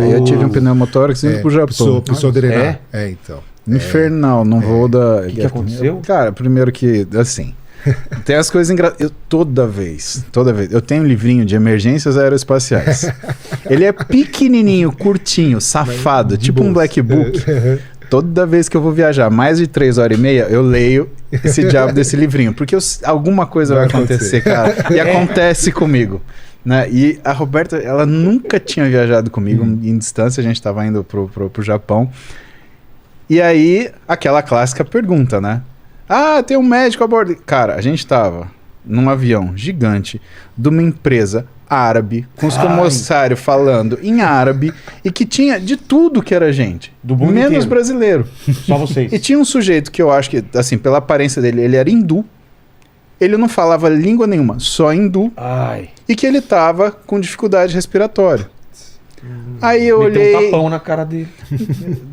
Aí eu tive um pneumotórax indo pro Japão. Precisou drenar. Então. Infernal, num voo da... O que aconteceu? Cara, primeiro que, assim... Tem as coisas engraçadas. Toda vez, eu tenho um livrinho de emergências aeroespaciais. Ele é pequenininho, curtinho, safado, tipo um black book. Toda vez que eu vou viajar mais de 3h30, eu leio esse diabo desse livrinho. Porque alguma coisa vai acontecer, cara. E acontece comigo. Né? E a Roberta, ela nunca tinha viajado comigo em distância. A gente estava indo pro Japão. E aí, aquela clássica pergunta, né? Ah, tem um médico a bordo. Cara, a gente tava num avião gigante de uma empresa árabe, com os comissários falando em árabe e que tinha de tudo que era gente. Do mundo menos inteiro. Brasileiro. Só vocês. E tinha um sujeito que eu acho que, assim, pela aparência dele, ele era hindu. Ele não falava língua nenhuma, só hindu. Ai. E que ele tava com dificuldade respiratória. Aí eu Meteu olhei... um tapão na cara dele.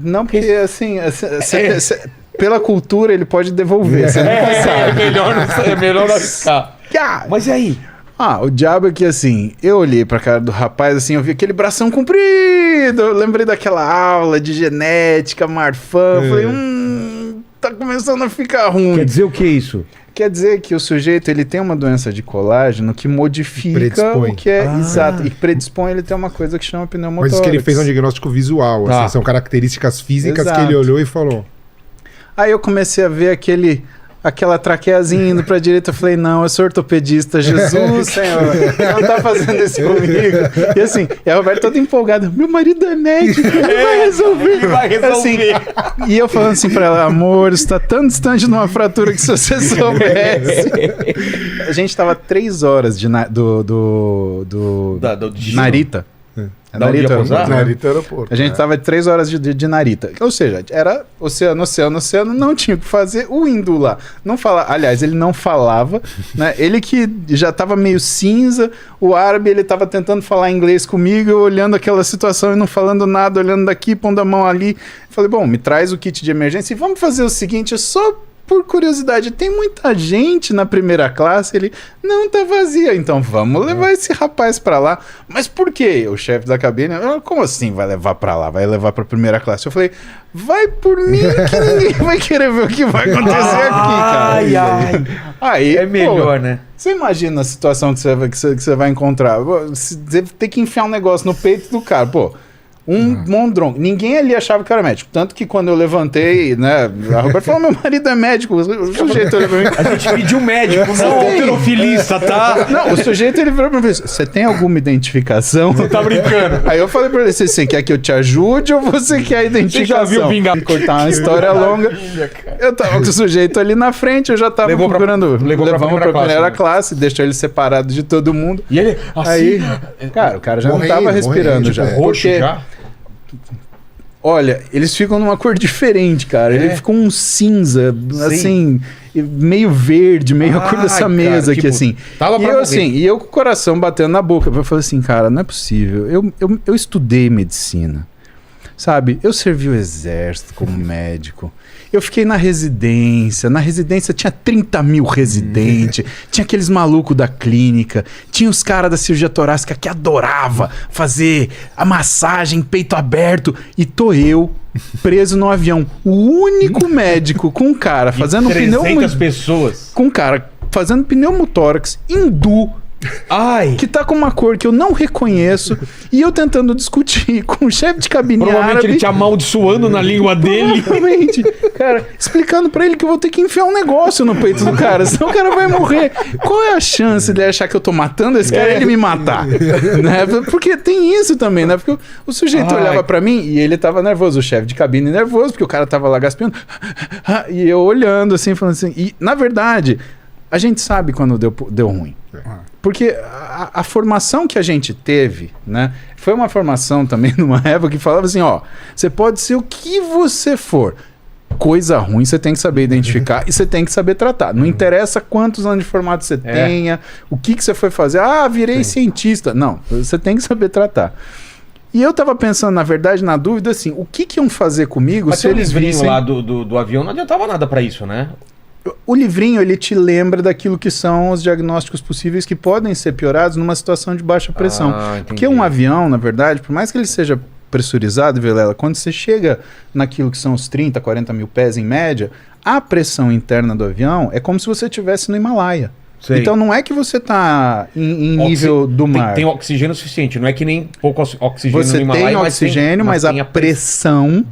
Não, porque assim... Pela cultura, ele pode devolver. Você nunca sabe. É melhor não arriscar. Mas e aí? O diabo é que assim, eu olhei pra cara do rapaz, assim, eu vi aquele bração comprido. Eu lembrei daquela aula de genética, Marfan. Eu falei, tá começando a ficar ruim. Quer dizer o que é isso? Quer dizer que o sujeito, ele tem uma doença de colágeno que modifica o que é exato. E predispõe ele a ter uma coisa que chama pneumotórax. Mas que ele fez um diagnóstico visual, assim, são características físicas que ele olhou e falou. Aí eu comecei a ver aquela traqueazinha indo pra direita. Eu falei, não, eu sou ortopedista. Jesus, Senhor, não tá fazendo isso comigo. E assim, e a Roberta toda empolgada. Meu marido é médico, ele vai resolver. Ele vai resolver. Assim, e eu falando assim pra ela, amor, isso tá tão distante de uma fratura que se você soubesse. A gente tava 3 horas de Narita. Narita Aeroporto. A gente tava 3 horas de Narita. Ou seja, era oceano, não tinha o que fazer. O hindu lá não falava. Aliás, ele não falava, né? Ele que já tava meio cinza. O árabe, ele tava tentando falar inglês comigo, eu olhando aquela situação e não falando nada, olhando daqui, pondo a mão ali. Falei, bom, me traz o kit de emergência e vamos fazer o seguinte, só por curiosidade, tem muita gente na primeira classe? Ele, não, tá vazia. Então vamos levar esse rapaz pra lá. Mas por quê? O chefe da cabine, como assim vai levar pra lá? Vai levar pra primeira classe? Eu falei, vai por mim que ninguém vai querer ver o que vai acontecer aqui, cara. Aí, é melhor, né? Você imagina a situação que você vai encontrar. Você tem que enfiar um negócio no peito do cara, pô. Mondrongo. Ninguém ali achava que era médico. Tanto que quando eu levantei, né? A Roberta falou: meu marido é médico. O sujeito olhou pra mim. A gente pediu médico, não alterofilista, tá? Não, o sujeito ele virou pra mim: você tem alguma identificação? Você tá brincando. Aí eu falei pra ele: você quer que eu te ajude ou você quer a identificação? Você já viu Vingadores? Cortar uma história longa. Eu tava com o sujeito ali na frente, eu já tava procurando. Levamos pra primeira classe, deixou ele separado de todo mundo. E ele, assim, aí, cara, o cara já não tava respirando já. Roxo já. Olha, eles ficam numa cor diferente, cara. Ele ficou um cinza, assim, meio verde, meio a cor dessa mesa aqui, assim. E eu, assim, e eu com o coração batendo na boca. Eu falei assim, cara, não é possível. Eu estudei medicina, sabe? Eu servi o exército como médico. Eu fiquei na residência. Na residência tinha 30 mil residentes. Tinha aqueles malucos da clínica. Tinha os caras da cirurgia torácica que adorava fazer a massagem, peito aberto. E tô eu, preso no avião. O único médico com um cara fazendo pessoas. Com um cara fazendo pneumotórax hindu. Que tá com uma cor que eu não reconheço. E eu tentando discutir com o chefe de cabine provavelmente árabe, ele te amaldiçoando na língua dele. Provavelmente, cara, explicando pra ele que eu vou ter que enfiar um negócio no peito do cara, senão o cara vai morrer. Qual é a chance dele achar que eu tô matando esse cara e ele me matar? Né? Porque tem isso também, né? Porque o sujeito olhava pra mim e ele tava nervoso, o chefe de cabine nervoso, porque o cara tava lá gaspando. E eu olhando assim, falando assim. E, na verdade, a gente sabe quando deu ruim. Porque a formação que a gente teve, né, foi uma formação também numa época que falava assim, ó, você pode ser o que você for. Coisa ruim você tem que saber identificar e você tem que saber tratar. Não interessa quantos anos de formato você tenha, o que você foi fazer. Ah, virei cientista. Não, você tem que saber tratar. E eu tava pensando, na verdade, na dúvida, assim, o que iam fazer comigo se eles vissem... lá do avião não adiantava nada pra isso, né? O livrinho, ele te lembra daquilo que são os diagnósticos possíveis que podem ser piorados numa situação de baixa pressão. Porque um avião, na verdade, por mais que ele seja pressurizado, Vilela, quando você chega naquilo que são os 30, 40 mil pés em média, a pressão interna do avião é como se você estivesse no Himalaia. Sei. Então não é que você está em nível do mar. Tem oxigênio suficiente, não é que nem pouco oxigênio Você no Himalaia, tem oxigênio, mas tem a pressão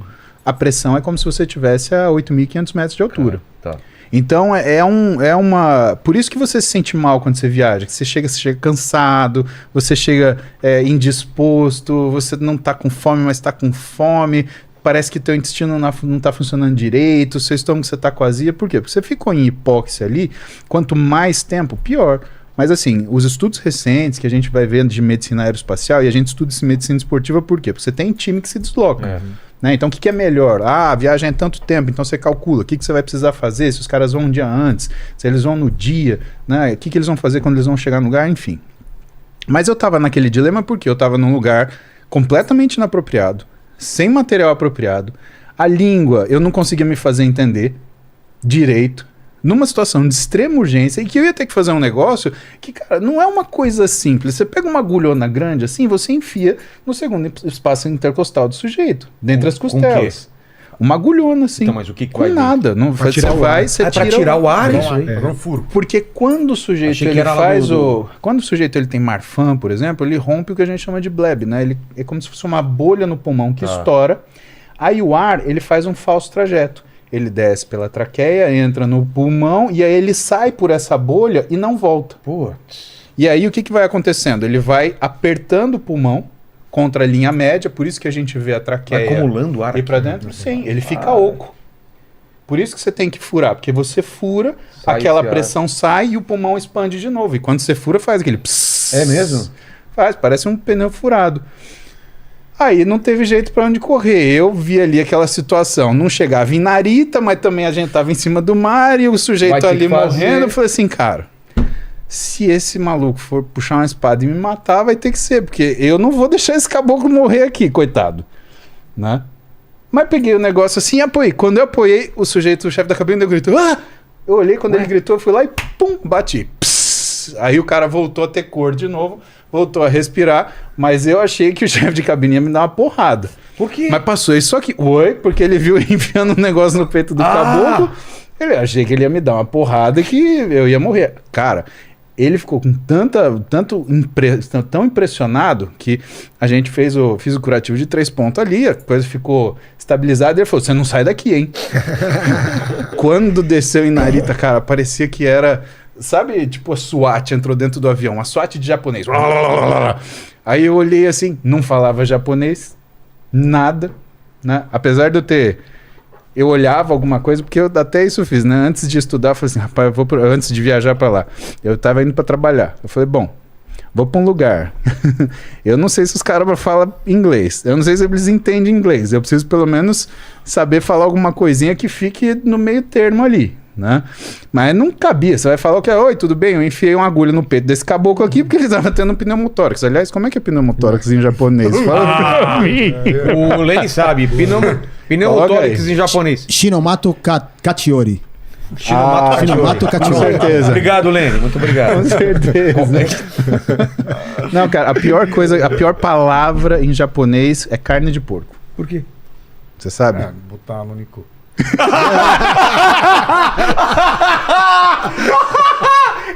é como se você estivesse a 8.500 metros de altura. Tá. Então é uma... Por isso que você se sente mal quando você viaja, que você chega cansado, você chega indisposto, você não está com fome, mas está com fome, parece que teu intestino não está funcionando direito, seu estômago você está com azia. Por quê? Porque você ficou em hipóxia ali, quanto mais tempo, pior. Mas assim, os estudos recentes que a gente vai vendo de medicina aeroespacial, e a gente estuda essa medicina esportiva por quê? Porque você tem time que se desloca. Né? Então o que é melhor? A viagem é tanto tempo, então você calcula o que você vai precisar fazer, se os caras vão um dia antes, se eles vão no dia, né? O que eles vão fazer quando eles vão chegar no lugar, enfim. Mas eu estava naquele dilema porque eu estava num lugar completamente inapropriado, sem material apropriado, a língua eu não conseguia me fazer entender direito, numa situação de extrema urgência, e que eu ia ter que fazer um negócio que, cara, não é uma coisa simples. Você pega uma agulhona grande assim, você enfia no segundo espaço intercostal do sujeito, dentre as costelas. Uma agulhona assim. Então, mas o que com nada. Não vai, você vai, você pra tirar o ar, isso aí. É um furo. Porque quando o sujeito ele faz quando o sujeito ele tem Marfan, por exemplo, ele rompe o que a gente chama de bleb, né? Ele é como se fosse uma bolha no pulmão que estoura. Aí o ar, ele faz um falso trajeto. Ele desce pela traqueia, entra no pulmão e aí ele sai por essa bolha e não volta. Putz. E aí o que vai acontecendo? Ele vai apertando o pulmão contra a linha média, por isso que a gente vê a traqueia acumulando ar ir para dentro. Sim, ele fica oco. Por isso que você tem que furar, porque você fura, aquela pressão sai e o pulmão expande de novo. E quando você fura, faz aquele psss. É mesmo? Faz, parece um pneu furado. Aí não teve jeito para onde correr. Eu vi ali aquela situação. Não chegava em Narita, mas também a gente tava em cima do mar e o sujeito ali morrendo. Eu falei assim, cara, se esse maluco for puxar uma espada e me matar, vai ter que ser, porque eu não vou deixar esse caboclo morrer aqui, coitado. Né? Mas peguei o negócio assim e apoiei. Quando eu apoiei, o chefe da cabine gritou, ah! Eu olhei, quando ele gritou, eu fui lá e pum, bati. Psss. Aí o cara voltou a ter cor de novo, voltou a respirar, mas eu achei que o chefe de cabine ia me dar uma porrada. Por quê? Mas passou isso aqui. Porque ele viu enfiando um negócio no peito do caboclo. Eu achei que ele ia me dar uma porrada que eu ia morrer. Cara, ele ficou com tão impressionado que a gente fiz o curativo de 3 pontos ali, a coisa ficou estabilizada e ele falou, você não sai daqui, hein? Quando desceu em Narita, cara, parecia que era... Sabe, tipo a SWAT entrou dentro do avião, a SWAT de japonês. Aí eu olhei assim, não falava japonês, nada, né? Apesar de eu olhava alguma coisa, porque eu até isso fiz, né? Antes de estudar, eu falei assim, rapaz, antes de viajar pra lá, eu tava indo pra trabalhar. Eu falei, bom, vou pra um lugar. Eu não sei se os caras falam inglês, eu não sei se eles entendem inglês, eu preciso pelo menos saber falar alguma coisinha que fique no meio termo ali. Né? Mas não cabia, você vai falar o que é, oi, tudo bem? Eu enfiei uma agulha no peito desse caboclo aqui porque ele estava tendo um pneumotórax. Aliás, como é que é pneumotórax em japonês? Fala pra mim. O Lenny sabe, pneumotórax em japonês. Shinomato Kachiori. Shinomato Kachiori. Com certeza. Obrigado, Lenny, muito obrigado. Com certeza. Não, cara, a pior palavra em japonês é carne de porco. Por quê? Você sabe? Botar no Nico.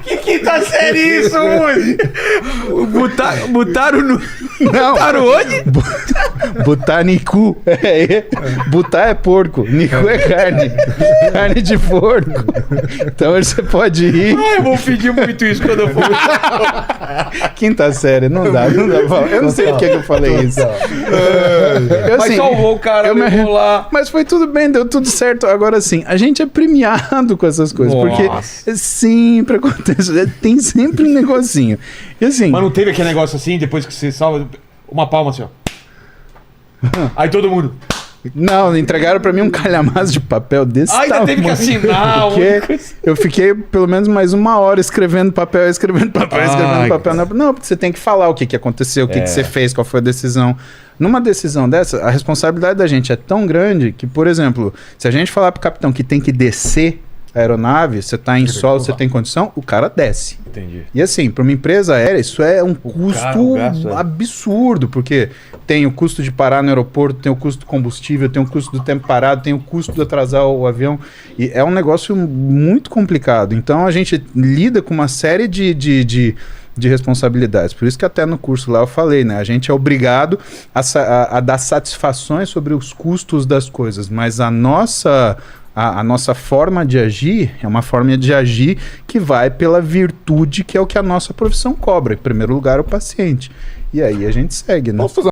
Que quinta série isso, Mudi? Botaram no... Não. Botaram onde? Botar niku. Botar é porco. Niku é carne. Carne de porco. Então você pode ir. Eu vou pedir muito isso quando eu for. Quinta série, não dá pra falar. Eu não sei por que eu falei isso. Mas salvou o cara, vou lá. Mas foi tudo bem, deu tudo certo. Agora sim, a gente é premiado com essas coisas. Nossa. Porque sempre acontece. Tem sempre um negocinho. E assim. Mas não teve aquele negócio assim, depois que você salva, uma palma assim, ó. Aí todo mundo. Não, entregaram pra mim um calhamaço de papel desse tamanho. Ainda teve que assinar. Porque eu fiquei pelo menos mais 1 hora escrevendo papel. Não, porque você tem que falar o que aconteceu, o que você fez, qual foi a decisão. Numa decisão dessa, a responsabilidade da gente é tão grande que, por exemplo, se a gente falar pro capitão que tem que descer aeronave, você tá em solo, você tem condição, o cara desce. Entendi. E assim, para uma empresa aérea, isso é um custo absurdo, porque tem o custo de parar no aeroporto, tem o custo do combustível, tem o custo do tempo parado, tem o custo de atrasar o avião. E é um negócio muito complicado. Então a gente lida com uma série de responsabilidades. Por isso que até no curso lá eu falei, né? A gente é obrigado a dar satisfações sobre os custos das coisas, mas a nossa forma de agir é uma forma de agir que vai pela virtude, que é o que a nossa profissão cobra. Em primeiro lugar, o paciente. E aí a gente segue, né? Posso fazer